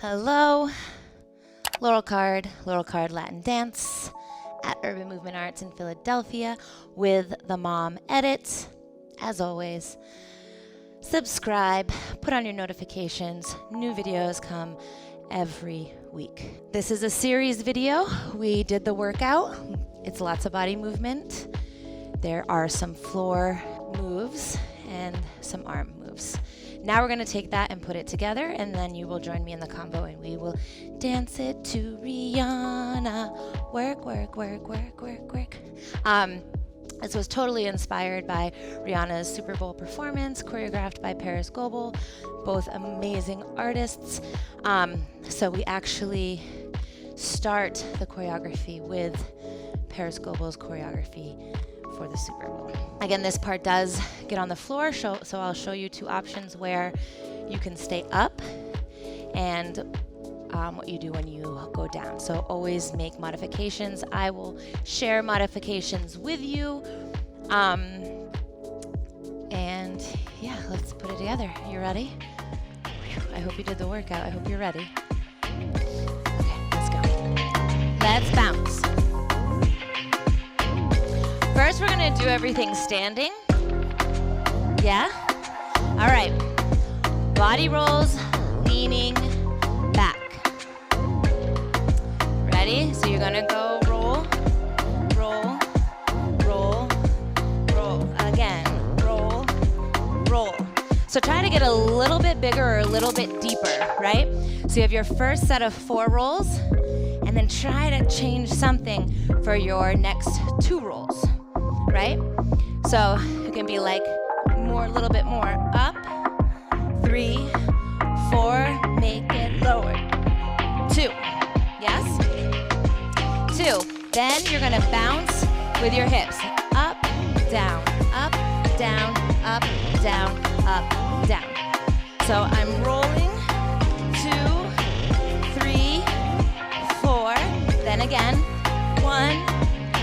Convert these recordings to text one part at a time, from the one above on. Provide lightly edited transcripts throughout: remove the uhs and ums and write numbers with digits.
Hello, Laurel Card Latin Dance at Urban Movement Arts in Philadelphia with the Mom Edit. As always, subscribe, put on your notifications. New videos come every week. This is a series video. We did the workout. It's lots of body movement. There are some floor moves and some arm moves. Now we're gonna take that and put it together, and then you will join me in the combo and we will dance it to Rihanna. Work, work, work, work, work, work. This was totally inspired by Rihanna's Super Bowl performance, choreographed by Parris Goebel, both amazing artists. So we actually start the choreography with Parris Goebel's choreography for the Super Bowl. Again, this part does get on the floor, so I'll show you two options where you can stay up and what you do when you go down. So always make modifications. I will share modifications with you. And yeah, let's put it together. You ready? I hope you did the workout. I hope you're ready. Okay, let's go. Let's bounce. First, we're gonna do everything standing. Yeah? All right. Body rolls, leaning back. Ready? So you're gonna go roll, roll, roll, roll. Again, roll, roll. So try to get a little bit bigger or a little bit deeper, right? So you have your first set of 4 rolls, and then try to change something for your next 2 rolls. Right? So it can be like a little bit more up, 3, 4, make it lower, 2, yes? 2, then you're gonna bounce with your hips, up, down, up, down, up, down, up, down. So I'm rolling, 2, 3, 4, then again, 1,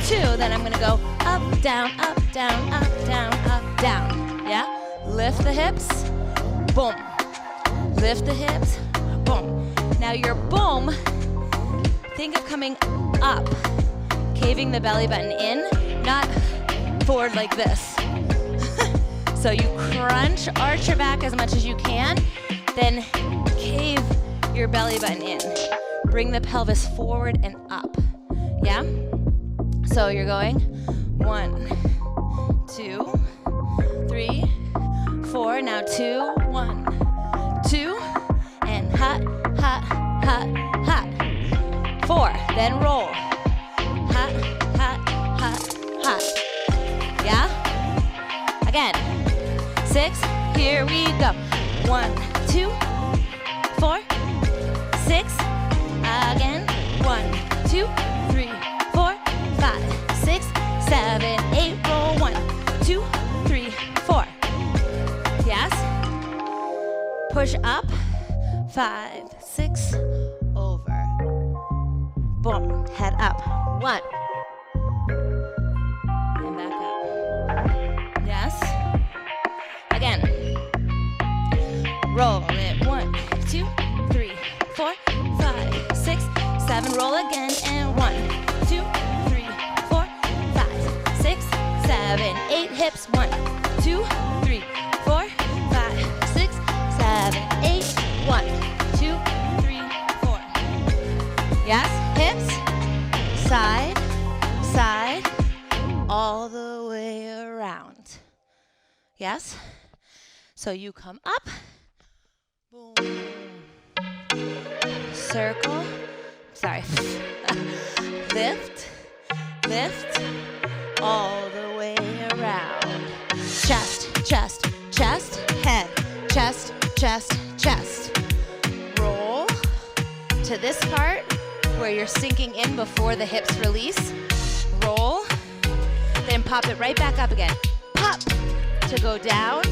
2, then I'm gonna go up, down, up, down, up, down, up, down. Yeah? Lift the hips, boom. Lift the hips, boom. Now your boom, think of coming up, caving the belly button in, not forward like this. So you crunch, arch your back as much as you can, then cave your belly button in. Bring the pelvis forward and up. Yeah? So you're going 1, 2, 3, 4. Now 2, 1, 2, and hot, hot, hot, hot. 4, then roll. Hot, hot, hot, hot. Yeah? Again. 6, here we go. 1, 2, 4, 6. Again. 1, 2, 3, 4, 5, 6, 7, 8, roll 1, 2, 3, 4. Yes? Push up, 5, 6, over. Boom, head up, 1. And back up. Yes? Again. Roll it, 1, 2, 3, 4, 5, 6, 7, roll again, and 1, 2, 3, 4, 5, 6, 7, 8, hips, 1, 2, 3, 4, 5, 6, 7, 8, 1, 2, 3, 4. Yes, hips, side, side, all the way around. Yes? So you come up, boom, circle, sorry, lift, lift, all the way around. Chest, chest, chest, head, chest, chest, chest. Roll to this part where you're sinking in before the hips release. Roll, then pop it right back up again. Pop to go down,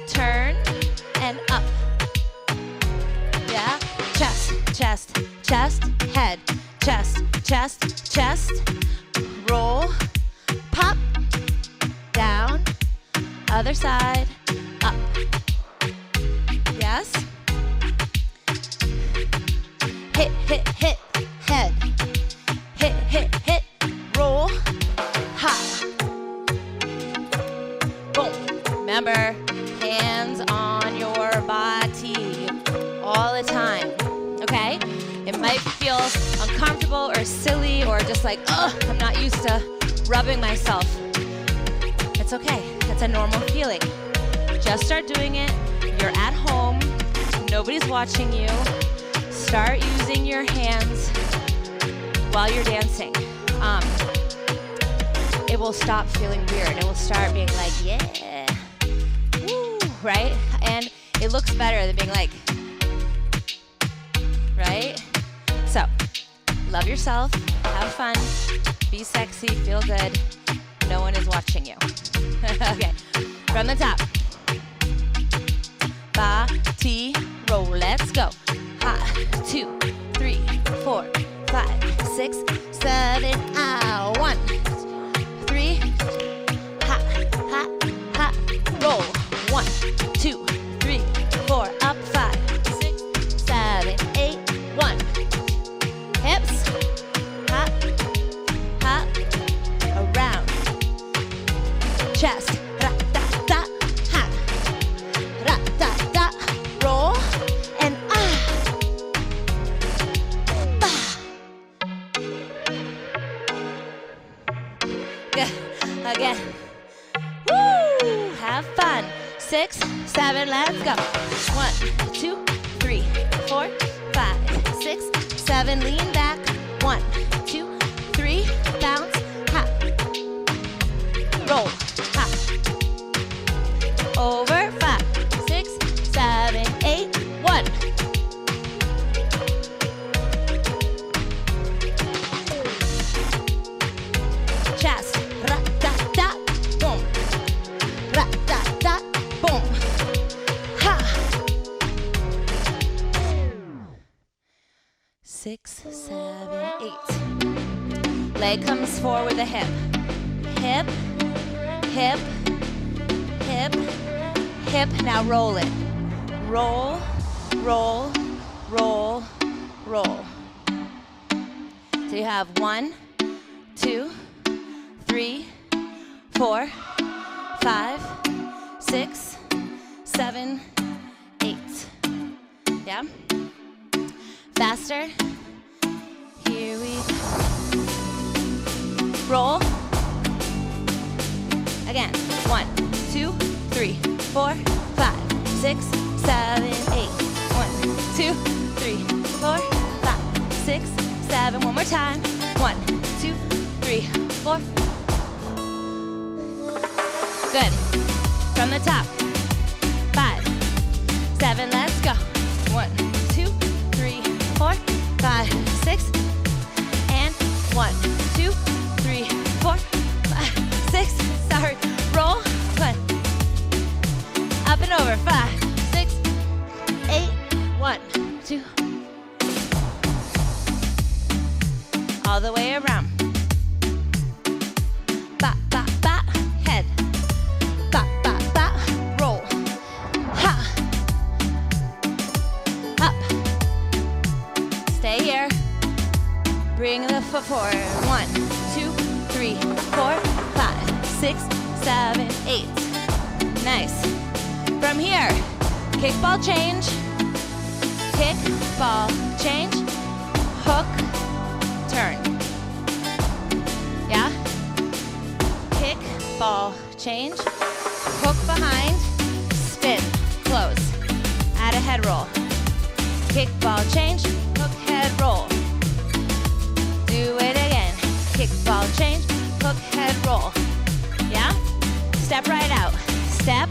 turn, and up. Yeah? Chest, chest, chest, head, chest, chest, chest. Roll, pop, down, other side, up. Yes? uncomfortable or silly or just like, ugh, I'm not used to rubbing myself. It's okay. It's a normal feeling. Just start doing it. You're at home. Nobody's watching you. Start using your hands while you're dancing. It will stop feeling weird. It will start being like, yeah, woo, right? And it looks better than being like, right? So, love yourself, have fun, be sexy, feel good. No one is watching you. Okay, from the top. Ba, ti, roll, let's go. Ha, 2, 3, 4, 5, 6, 7, ah, 1, 3, ha, ha, ha, roll. 1, 2, 3, 4, up, 5, 6, 7, 8, 1. Hips, hop, hop, around. Chest, ra, da, da, ha, ra, da, da, roll, and ah, bah. Good, again. Woo, have fun. 6, 7, let's go. 1, 2, 3, 4, 5, 6, 7, lean back. 1, 2, 3, bounce, hop, roll, hop. Over, 5, 6, 7, 8, 1. Chest, ra da da, boom, ra da da, boom, ha. 6, 7, 8. Leg comes forward with a hip. Hip, hip, hip, hip. Now roll it. Roll, roll, roll, roll. So you have 1, 2, 3, 4, 5, 6, 7, 8. Yeah? Faster. Here we go. Roll. Again. 1, 2, 3, 4, 5, 6, 7, 8. 1, 2, 3, 4, 5, 6, 7. One more time. 1, 2, 3, 4. Good. From the top. 5, 7, let's go. 1, 2, 3, 4, 5, 6, and 1, 2, 3, 4, 5, 6. Sorry. Roll. 1. Up and over. 5, 6, 8. 1, 2. All the way around. Ba, ba, ba. Head. Ba, ba, ba. Roll. Ha. Up. Stay here. Bring the foot forward. 1, 2, 3, 4, 5, 6, 7, 8. Nice. From here, kickball change. Kick, ball, change. Hook, turn. Yeah? Kick, ball, change. Hook behind, spin, close. Add a head roll. Kick, ball, change. Hook, head roll. Do it again. Kick, ball, change. Hook, head roll. Yeah? Step right out. Step,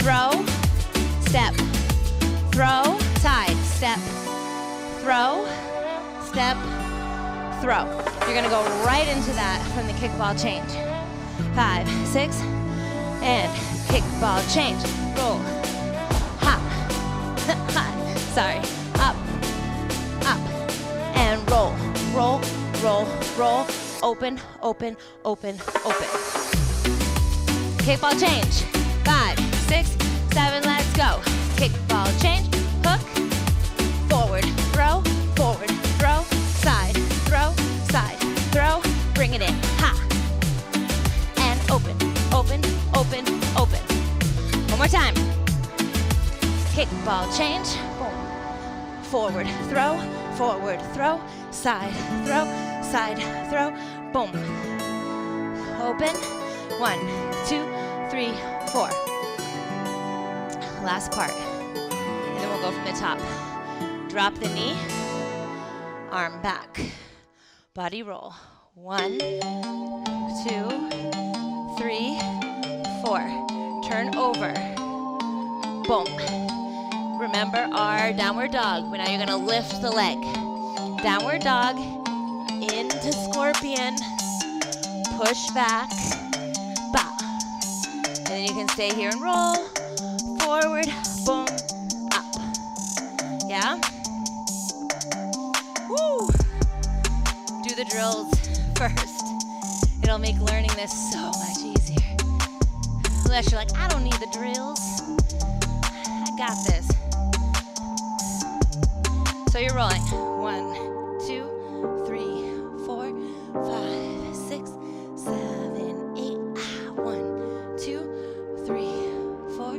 throw, step, throw, side, step, throw, step, throw. You're gonna go right into that from the kickball change. 5, 6, and kickball change. Roll, hop, sorry, up, up, and roll, roll, roll, roll, open, open, open, open. Kickball change. 5, 6, 7, let's go. Kickball change, hook, forward, throw, side, throw, bring it in, ha. And open, open, open, open. One more time. Kickball change, boom. forward, throw, side, throw, boom. Open, 1, 2, 3, 4. Last part. And then we'll go from the top. Drop the knee, arm back, body roll. 1, 2, 3, 4. Turn over, boom. Remember our downward dog. Now you're gonna lift the leg. Downward dog, into scorpion, push back, ba. And then you can stay here and roll, forward, boom, up. Yeah? Woo! Do the drills first. It'll make learning this so much easier. Unless you're like, I don't need the drills. I got this. So you're rolling. 1, 2, 3, 4, 5, 6, 7, 8. 1, 2, 3, 4,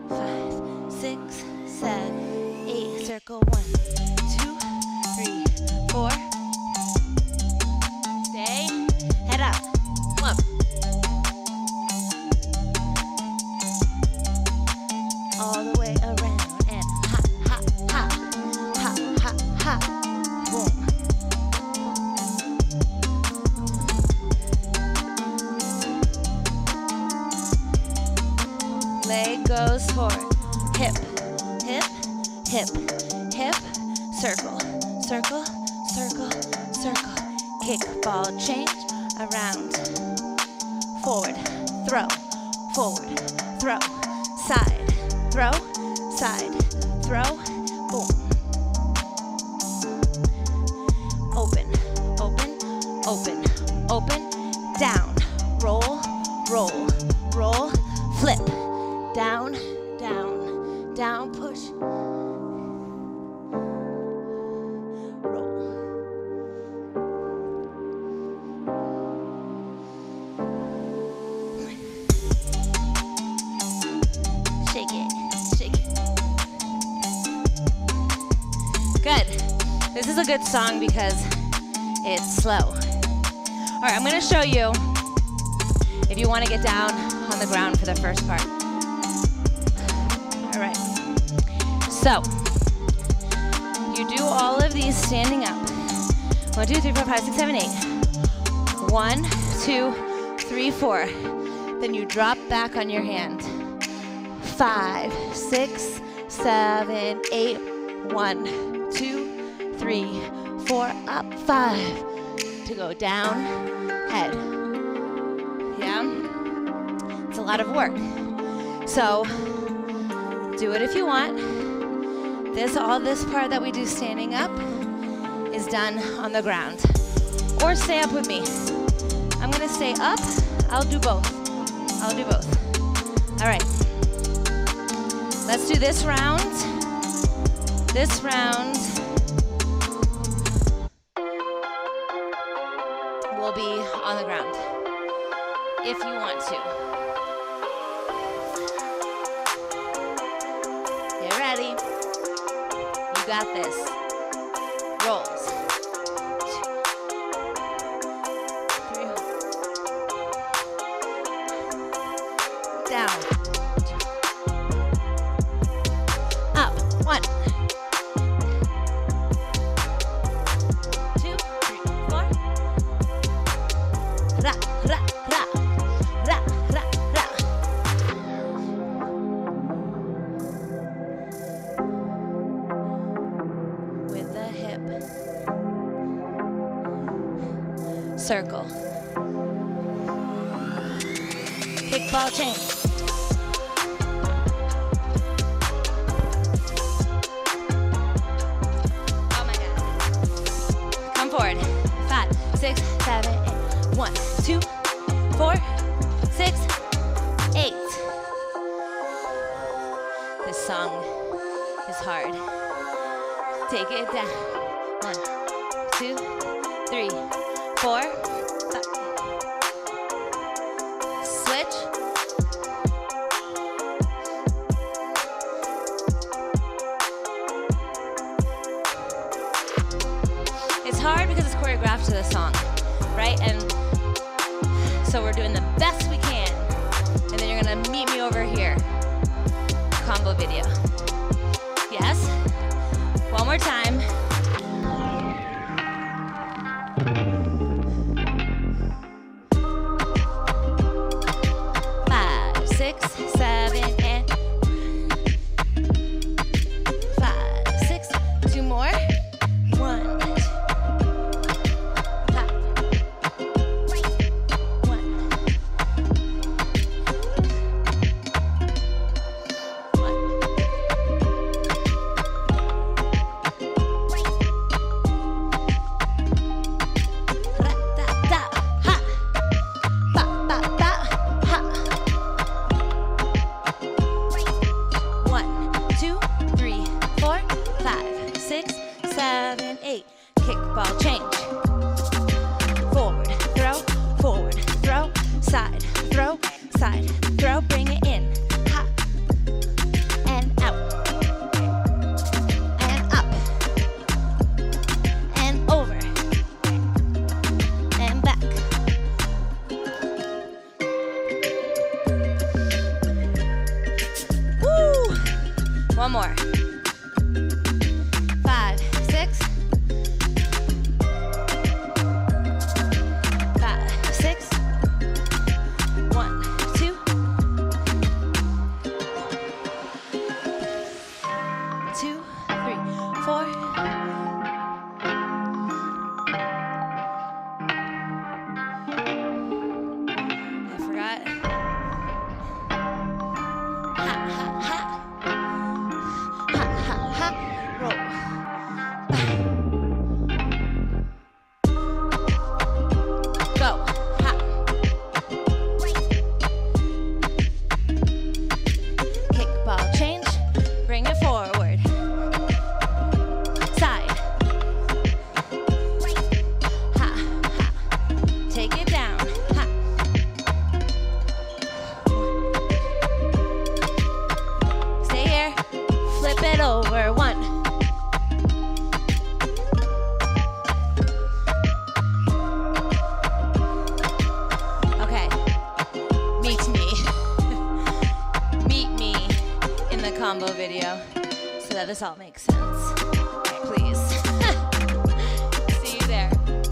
5, 6, 7, 8. Circle. 1, 2, 3, 4. Stay. Head up. Come up. All the way around and ha, ha, ha, ha, ha, ha, boom. Leg goes forward, hip, hip, hip, hip, circle, circle, circle, circle, kick, ball, change, around, forward, throw, side, throw, boom. Open, open, open, open, down, roll, roll, roll, flip, down, down, down, push, roll. Shake it, shake it. Good. This is a good song because it's slow. All right, I'm gonna show you if you wanna get down on the ground for the first part. All right. So, you do all of these standing up. 1, 2, 3, 4, 5, 6, 7, 8. 1, 2, 3, 4. Then you drop back on your hand. 5, 6, 7, 8. 1, 2, 3, 4, up, 5. To go down, head. Yeah? It's a lot of work. So, do it if you want. All this part that we do standing up is done on the ground. Or stay up with me. I'm gonna stay up, I'll do both. All right. Let's do this round. This round will be on the ground, if you want to. Get ready. You got this. Rolls. 2, 3. Down. Up. 1. 2, 3, 4. Ra, ra, ra. Ra, ra, ra. With the hip. Circle. Kickball chain. Oh my God. Come forward. 5, 6, 7, 8. 1, 2, 4, 6, 8. This song is hard. Take it down. 1, 2, 3, 4, 5. Switch. hard because it's choreographed to the song, right? And so we're doing the best we can. And then you're gonna meet me over here. Combo video. Yes? One more time. 5, 6, 7, and 5, 6. 2 more. 1, 5, 1. 7, 8. Kickball change. Forward, throw, side, throw, bring it in. Hop, and out, and up, and over, and back. Woo! One more. 5, 6. 5, 6. 1, 2. 2, 3, 4. I forgot. Ha, ha, ha. Ha, ha, ha. Roll. Go. Ha. Kickball change. Bring it forward. Side. Ha, ha. Take it down. Ha. Stay here. Flip it over. 1. Okay, meet me in the combo video so that this all makes sense.